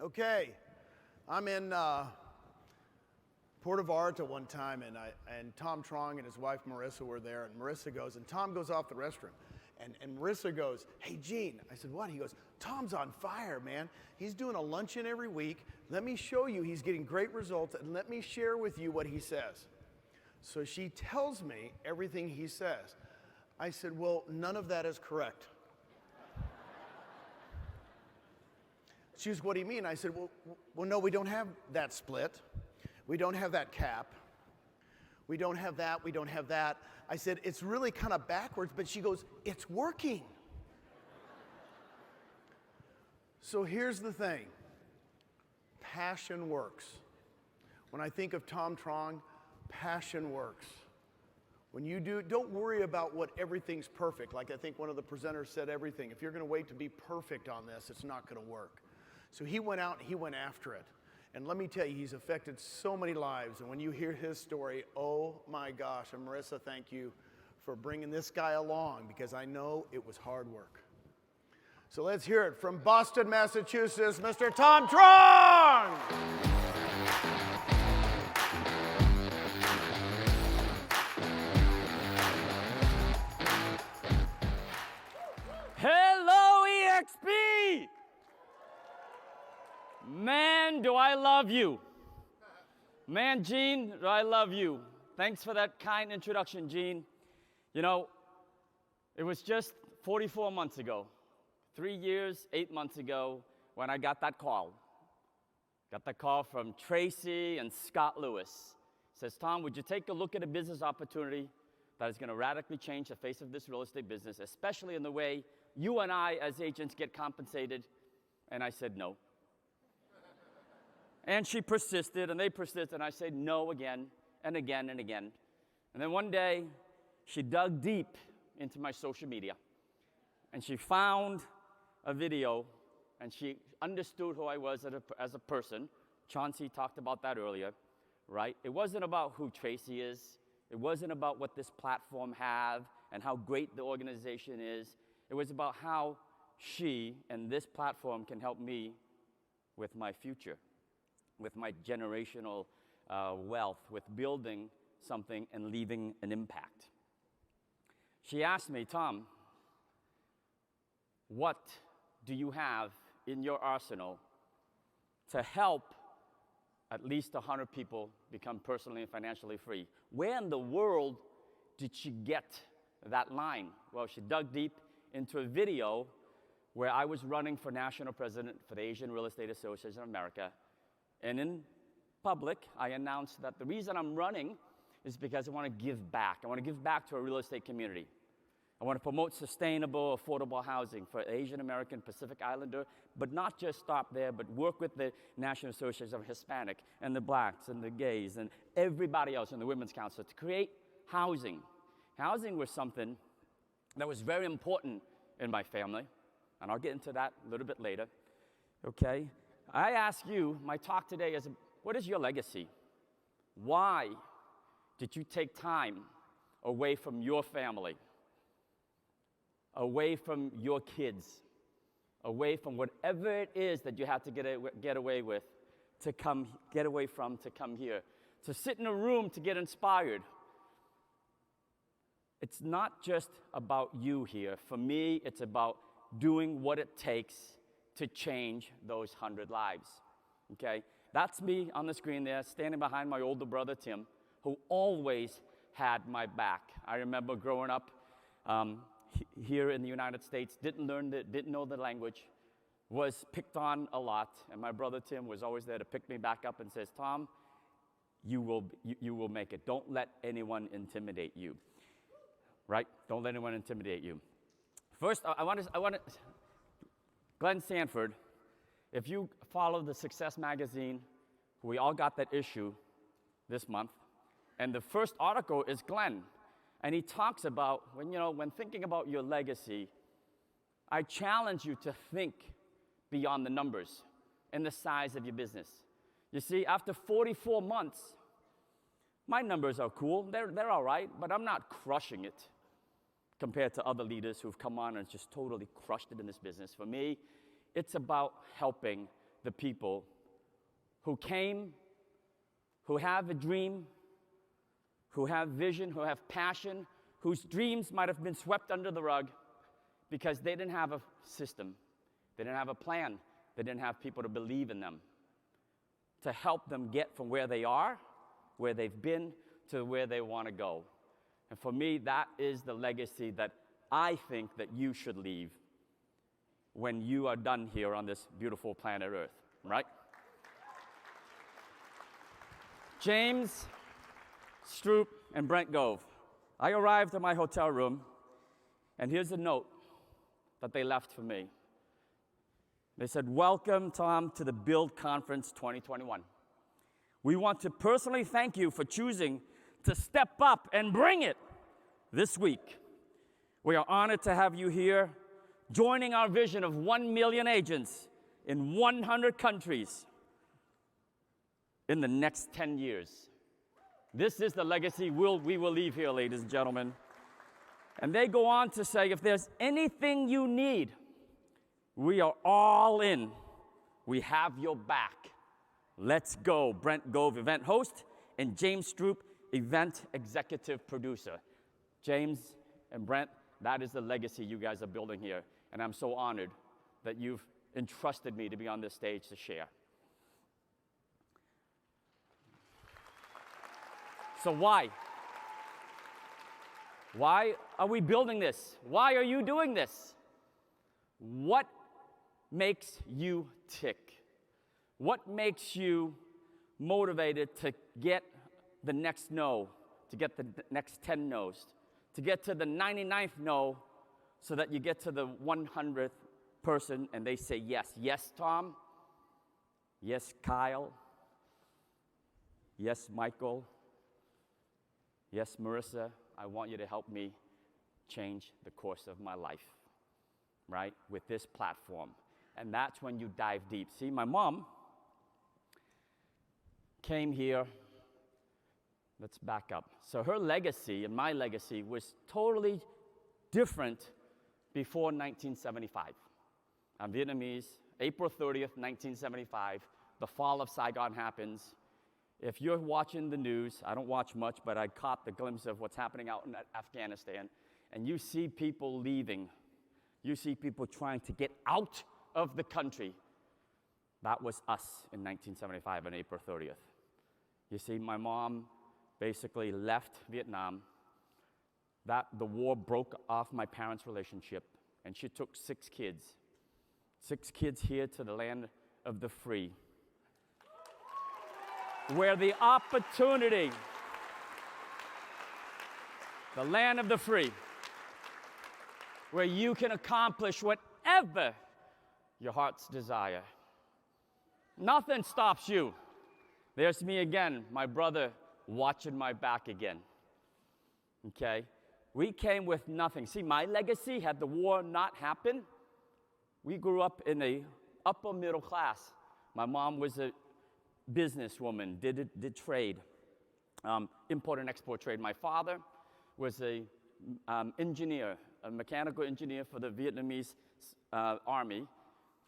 Okay, I'm in Port of Arta one time, and Tom Truong and his wife Marissa were there, and Marissa goes, and Tom goes off the restroom, and Marissa goes, "Hey, Gene." I said, "What?" He goes, "Tom's on fire, man. He's doing a luncheon every week. Let me show you he's getting great results, and let me share with you what he says." So she tells me everything he says. I said, "Well, none of that is correct." She goes, "What do you mean?" I said, well, no, we don't have that split. We don't have that cap. We don't have that. We don't have that. I said, "It's really kind of backwards," but she goes, "It's working." So here's the thing. Passion works. When I think of Tom Truong, passion works. When you do, don't worry about what everything's perfect. Like I think one of the presenters said everything. If you're going to wait to be perfect on this, it's not going to work. So he went out and he went after it. And let me tell you, he's affected so many lives. And when you hear his story, oh my gosh. And Marissa, thank you for bringing this guy along, because I know it was hard work. So let's hear it from Boston, Massachusetts, Mr. Tom Truong. Hello, EXP! Man, do I love you. Man, Gene, do I love you. Thanks for that kind introduction, Gene. You know, it was just 44 months ago, 3 years, 8 months ago, when I got that call. Got that call from Tracy and Scott Lewis. Says, "Tom, would you take a look at a business opportunity that is going to radically change the face of this real estate business, especially in the way you and I as agents get compensated?" And I said no. And she persisted, and they persisted, and I said no again, and again, and again. And then one day, she dug deep into my social media, and she found a video, and she understood who I was as a person. Chauncey talked about that earlier, right? It wasn't about who Tracy is. It wasn't about what this platform have and how great the organization is. It was about how she and this platform can help me with my future, with my generational wealth, with building something and leaving an impact. She asked me, "Tom, what do you have in your arsenal to help at least 100 people become personally and financially free?" Where in the world did she get that line? Well, she dug deep into a video where I was running for national president for the Asian Real Estate Association of America. And in public, I announced that the reason I'm running is because I want to give back. I want to give back to a real estate community. I want to promote sustainable, affordable housing for Asian American, Pacific Islander, but not just stop there, but work with the National Association of Hispanic and the blacks and the gays and everybody else in the Women's Council to create housing. Housing was something that was very important in my family, and I'll get into that a little bit later, okay? I ask you, my talk today is, what is your legacy? Why did you take time away from your family, away from your kids, away from whatever it is that you had to get away with, to come here, to sit in a room to get inspired? It's not just about you here. For me, it's about doing what it takes to change those 100 lives, okay? That's me on the screen there, standing behind my older brother, Tim, who always had my back. I remember growing up here in the United States, didn't know the language, was picked on a lot, and my brother, Tim, was always there to pick me back up and says, "Tom, you will make it. Don't let anyone intimidate you." Right? Don't let anyone intimidate you. First, I want to, Glenn Sanford, if you follow the Success magazine, we all got that issue this month, and the first article is Glenn, and he talks about, when thinking about your legacy, I challenge you to think beyond the numbers and the size of your business. You see, after 44 months, my numbers are cool, they're all right, but I'm not crushing it compared to other leaders who've come on and just totally crushed it in this business. For me, it's about helping the people who came, who have a dream, who have vision, who have passion, whose dreams might have been swept under the rug because they didn't have a system, they didn't have a plan, they didn't have people to believe in them, to help them get from where they are, where they've been, to where they want to go. And for me, that is the legacy that I think that you should leave when you are done here on this beautiful planet Earth, right? James, Stroop, and Brent Gove. I arrived at my hotel room, and here's a note that they left for me. They said, "Welcome, Tom, to the BUILD Conference 2021. We want to personally thank you for choosing to step up and bring it this week. We are honored to have you here, joining our vision of 1 million agents in 100 countries in the next 10 years. This is the legacy we will leave here, ladies and gentlemen." And they go on to say, if there's anything you need, we are all in. We have your back. Let's go. Brent Gove, event host, and James Stroop, event executive producer. James and Brent, that is the legacy you guys are building here. And I'm so honored that you've entrusted me to be on this stage to share. So why? Why are we building this? Why are you doing this? What makes you tick? What makes you motivated to get the next no, to get the next 10 no's, to get to the 99th no, so that you get to the 100th person and they say yes? Yes, Tom. Yes, Kyle. Yes, Michael. Yes, Marissa, I want you to help me change the course of my life, right, with this platform. And that's when you dive deep. See, my mom came here. Let's back up. So her legacy and my legacy was totally different before 1975. I'm Vietnamese. April 30th, 1975, the fall of Saigon happens. If you're watching the news, I don't watch much, but I caught the glimpse of what's happening out in Afghanistan, and you see people leaving. You see people trying to get out of the country. That was us in 1975 on April 30th. You see, my mom basically left Vietnam. The war broke off my parents' relationship, and she took 6 kids. 6 kids here to the land of the free, where the opportunity, the land of the free, where you can accomplish whatever your heart's desire. Nothing stops you. There's me again, my brother watching my back again. Okay? We came with nothing. See, my legacy, had the war not happened, we grew up in a upper middle class. My mom was a businesswoman, did trade, import and export trade. My father was a engineer, a mechanical engineer for the Vietnamese army,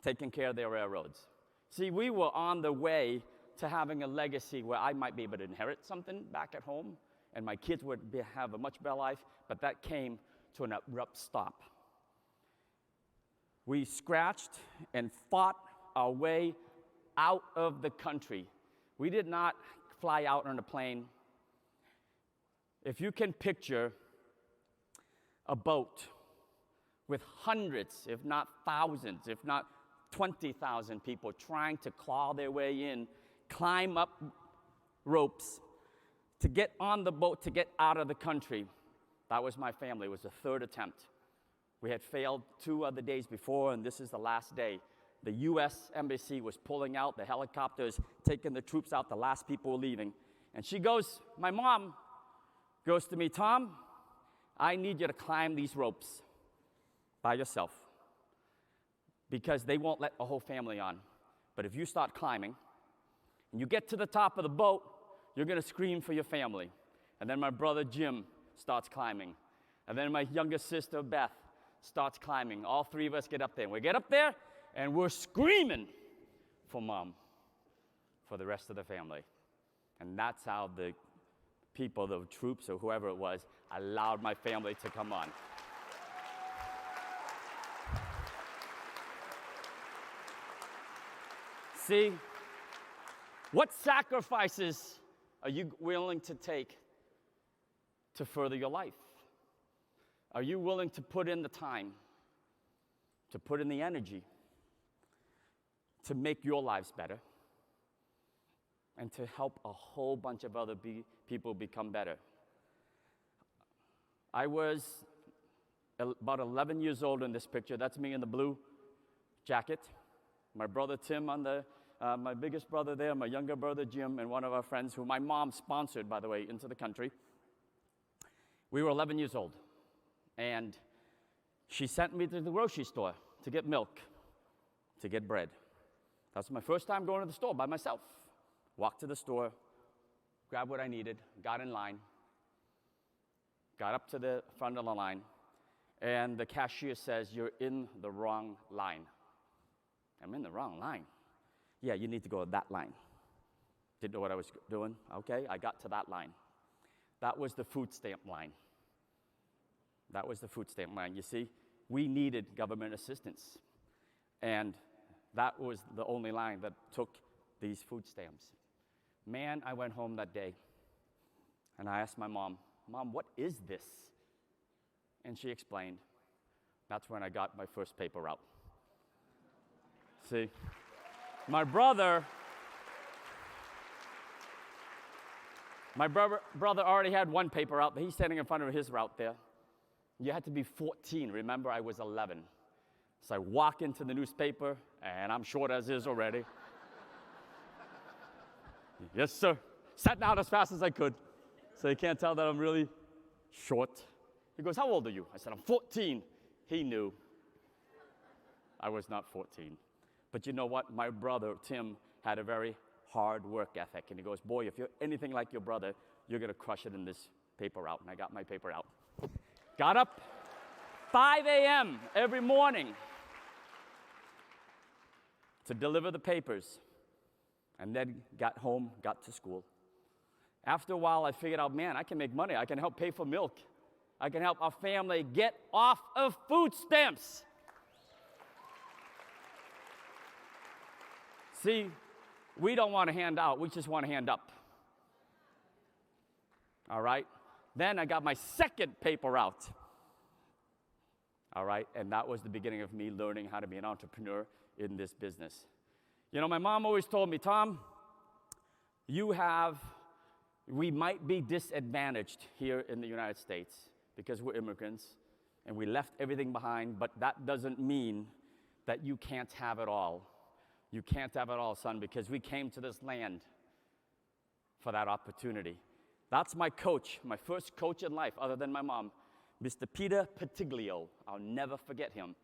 taking care of their railroads. See, we were on the way to having a legacy where I might be able to inherit something back at home, and my kids would have a much better life, but that came to an abrupt stop. We scratched and fought our way out of the country. We did not fly out on a plane. If you can picture a boat with hundreds, if not thousands, if not 20,000 people trying to claw their way in, climb up ropes to get on the boat, to get out of the country. That was my family. It was the 3rd attempt. We had failed 2 other days before, and this is the last day. The U.S. Embassy was pulling out, the helicopters taking the troops out, the last people were leaving. And my mom goes to me, "Tom, I need you to climb these ropes by yourself, because they won't let a whole family on. But if you start climbing, and you get to the top of the boat, you're going to scream for your family." And then my brother Jim starts climbing. And then my youngest sister Beth starts climbing. All 3 of us get up there. And we get up there, and we're screaming for mom, for the rest of the family. And that's how the people, the troops or whoever it was, allowed my family to come on. See, what sacrifices are you willing to take to further your life? Are you willing to put in the time, to put in the energy, to make your lives better, and to help a whole bunch of other people become better? I was about 11 years old in this picture. That's me in the blue jacket. My brother Tim on the, my biggest brother there, my younger brother Jim, and one of our friends who my mom sponsored, by the way, into the country. We were 11 years old, and she sent me to the grocery store to get milk, to get bread. That's my first time going to the store by myself. Walked to the store, grabbed what I needed, got in line, got up to the front of the line, and the cashier says, "You're in the wrong line." I'm in the wrong line. Yeah, you need to go to that line. Didn't know what I was doing. Okay, I got to that line. That was the food stamp line. That was the food stamp line. You see, we needed government assistance. And that was the only line that took these food stamps. Man, I went home that day, and I asked my mom, "Mom, what is this?" And she explained. That's when I got my first paper route. See, my brother already had one paper route, but he's standing in front of his route there. You had to be 14. Remember, I was 11. So I walk into the newspaper, and I'm short as is already. Yes, sir. Sat down as fast as I could, so you can't tell that I'm really short. He goes, "How old are you?" I said, "I'm 14. He knew I was not 14. But you know what? My brother, Tim, had a very hard work ethic. And he goes, "Boy, if you're anything like your brother, you're going to crush it in this paper route." And I got my paper out. Got up 5 a.m. every morning to deliver the papers, and then got home, got to school. After a while, I figured out, man, I can make money. I can help pay for milk. I can help our family get off of food stamps. See, we don't want to hand out. We just want to hand up. All right? Then I got my second paper route. All right? And that was the beginning of me learning how to be an entrepreneur in this business. You know, my mom always told me, "Tom, we might be disadvantaged here in the United States because we're immigrants and we left everything behind, but that doesn't mean that you can't have it all. You can't have it all, son, because we came to this land for that opportunity." That's my coach, my first coach in life, other than my mom, Mr. Peter Patiglio. I'll never forget him.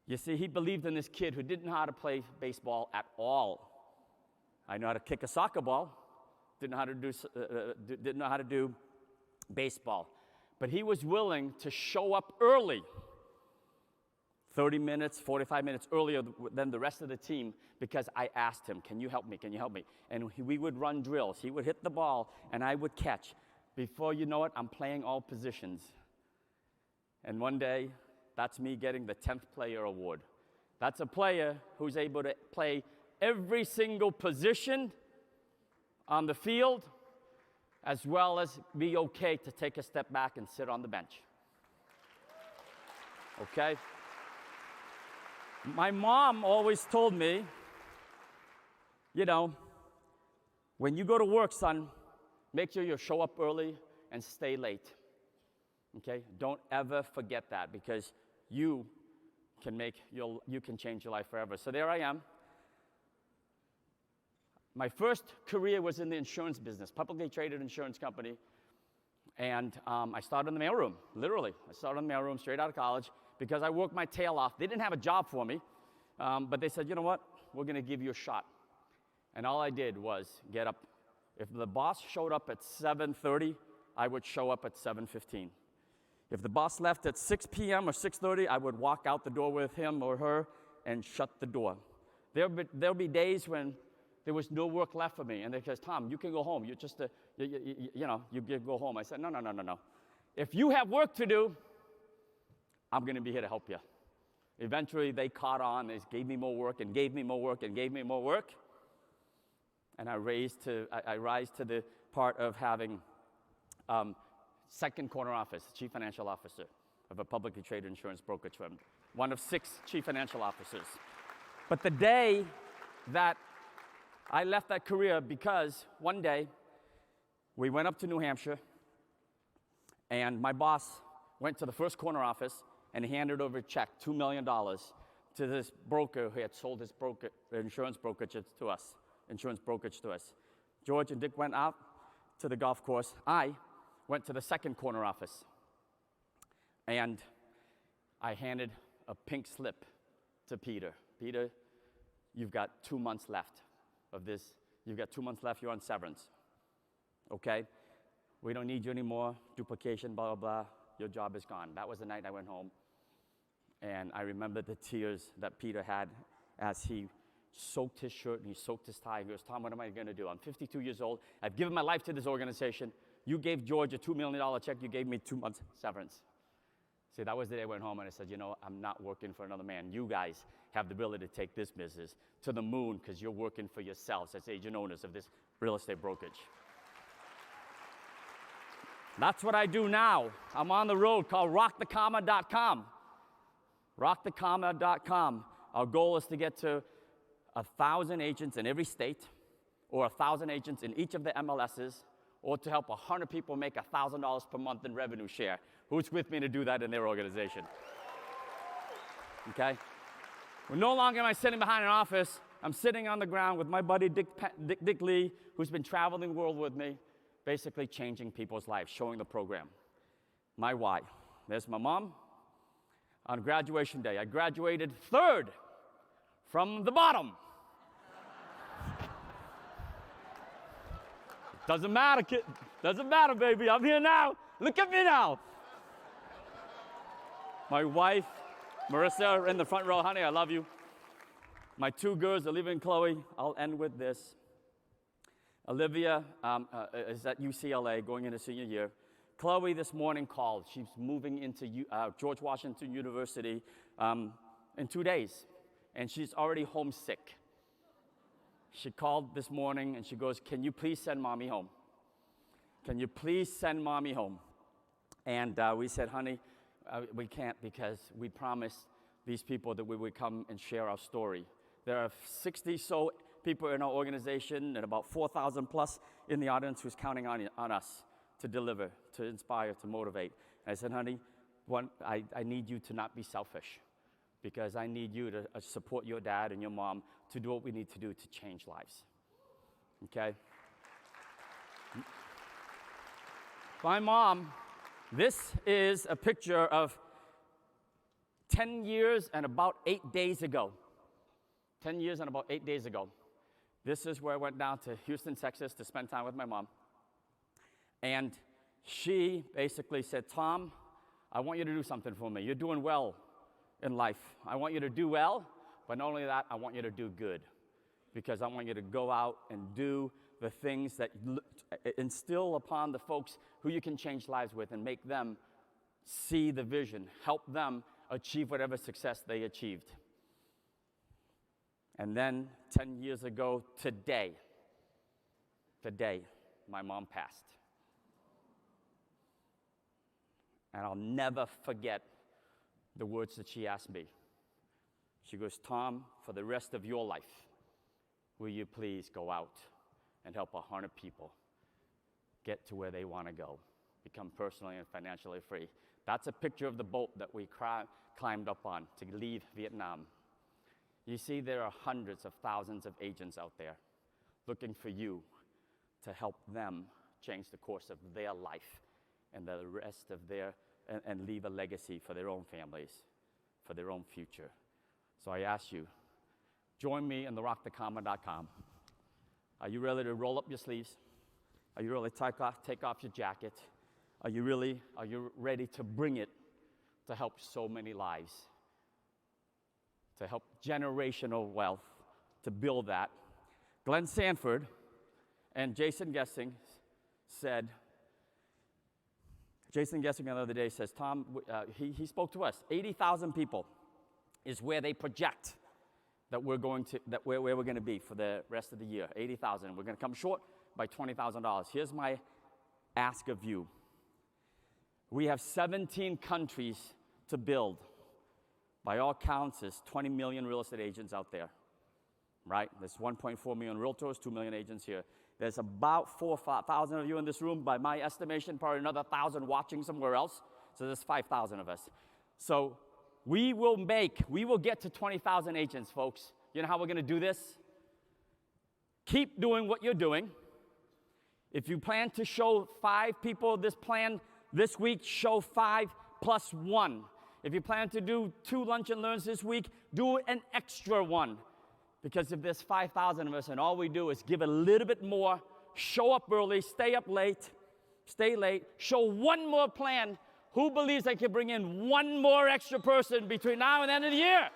You see, he believed in this kid who didn't know how to play baseball at all. I know how to kick a soccer ball, didn't know how to do baseball. But he was willing to show up early, 30 minutes, 45 minutes earlier than the rest of the team, because I asked him, "Can you help me? Can you help me?" And we would run drills. He would hit the ball, and I would catch. Before you know it, I'm playing all positions. And one day, that's me getting the 10th player award. That's a player who's able to play every single position on the field, as well as be okay to take a step back and sit on the bench. Okay? My mom always told me, you know, when you go to work, son, make sure you show up early and stay late. Okay? Don't ever forget that, because you can change your life forever. So there I am. My first career was in the insurance business, publicly traded insurance company. And I started in the mailroom, literally. I started in the mailroom straight out of college because I worked my tail off. They didn't have a job for me, but they said, "You know what? We're going to give you a shot." And all I did was get up. If the boss showed up at 7:30, I would show up at 7:15. If the boss left at 6 p.m. or 6:30, I would walk out the door with him or her and shut the door. There'll be days when there was no work left for me, and they said, Tom, you can go home. You just, you go home. I said, no. If you have work to do, I'm going to be here to help you. Eventually, they caught on. They gave me more work and gave me more work and gave me more work. And I rise to the part of having second corner office, chief financial officer of a publicly traded insurance brokerage firm, one of 6 chief financial officers. But the day that I left that career, because one day we went up to New Hampshire, and my boss went to the first corner office and he handed over a check, $2 million, to this broker who had sold his insurance brokerage to us. George and Dick went out to the golf course. I went to the second corner office, and I handed a pink slip to Peter. Peter, you've got 2 months left of this. You've got 2 months left. You're on severance. Okay? We don't need you anymore. Duplication, blah, blah, blah. Your job is gone. That was the night I went home. And I remember the tears that Peter had as he soaked his shirt and he soaked his tie. He goes, Tom, what am I going to do? I'm 52 years old. I've given my life to this organization. You gave George a $2 million check. You gave me 2 months severance. See, that was the day I went home and I said, I'm not working for another man. You guys have the ability to take this business to the moon because you're working for yourselves as agent owners of this real estate brokerage. That's what I do now. I'm on the road called rockthecomma.com. Rockthecomma.com. Our goal is to get to 1,000 agents in every state, or 1,000 agents in each of the MLSs, or to help 100 people make $1,000 per month in revenue share. Who's with me to do that in their organization? Okay? Well, no longer am I sitting behind an office. I'm sitting on the ground with my buddy Dick Lee, who's been traveling the world with me, basically changing people's lives, showing the program. My why. There's my mom. On graduation day, I graduated 3rd from the bottom. Doesn't matter, kid. Doesn't matter, baby. I'm here now. Look at me now. My wife, Marissa, in the front row. Honey, I love you. My 2 girls, Olivia and Chloe. I'll end with this. Olivia is at UCLA, going into senior year. Chloe this morning called. She's moving into George Washington University in 2 days, and she's already homesick. She called this morning, and she goes, can you please send Mommy home? Can you please send Mommy home? And we said, honey, we can't, because we promised these people that we would come and share our story. There are 60 so people in our organization and about 4,000 plus in the audience who's counting on us to deliver, to inspire, to motivate. And I said, honey, I need you to not be selfish, because I need you to support your dad and your mom to do what we need to do to change lives. Okay? My mom, this is a picture of 10 years and about 8 days ago. 10 years and about 8 days ago. This is where I went down to Houston, Texas to spend time with my mom. And she basically said, Tom, I want you to do something for me. You're doing well in life. I want you to do well, but not only that, I want you to do good. Because I want you to go out and do the things that instill upon the folks who you can change lives with and make them see the vision, help them achieve whatever success they achieved. And then 10 years ago today, my mom passed. And I'll never forget the words that she asked me. She goes, Tom, for the rest of your life, will you please go out and help 100 people get to where they want to go, become personally and financially free. That's a picture of the boat that we climbed up on to leave Vietnam. You see, there are hundreds of thousands of agents out there looking for you to help them change the course of their life and the rest of and leave a legacy for their own families, for their own future. So I ask you, join me in the rockthecomma.com. Are you ready to roll up your sleeves? Are you ready to take off your jacket? Are you ready to bring it to help so many lives? To help generational wealth to build that. Glenn Sanford and Jason Gessing said, Jason Gessing the other day says, Tom, he spoke to us, 80,000 people is where they project that we're going to be for the rest of the year, 80,000. We're going to come short by $20,000. Here's my ask of you. We have 17 countries to build. By all counts, there's 20 million real estate agents out there, right? There's 1.4 million realtors, 2 million agents here. There's about 4,000 of you in this room. By my estimation, probably another 1,000 watching somewhere else. So there's 5,000 of us. So we will get to 20,000 agents, folks. You know how we're going to do this? Keep doing what you're doing. If you plan to show 5 people this week, show 5 plus 1. If you plan to do 2 lunch and learns this week, do an extra 1. Because if there's 5,000 of us and all we do is give a little bit more, show up early, stay late, show one more plan, who believes they can bring in 1 more extra person between now and the end of the year?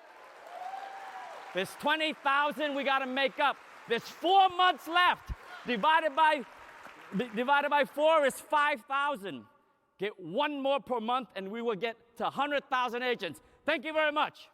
There's 20,000 we got to make up. There's 4 months left. Divided by 4 is 5,000. Get 1 more per month and we will get to 100,000 agents. Thank you very much.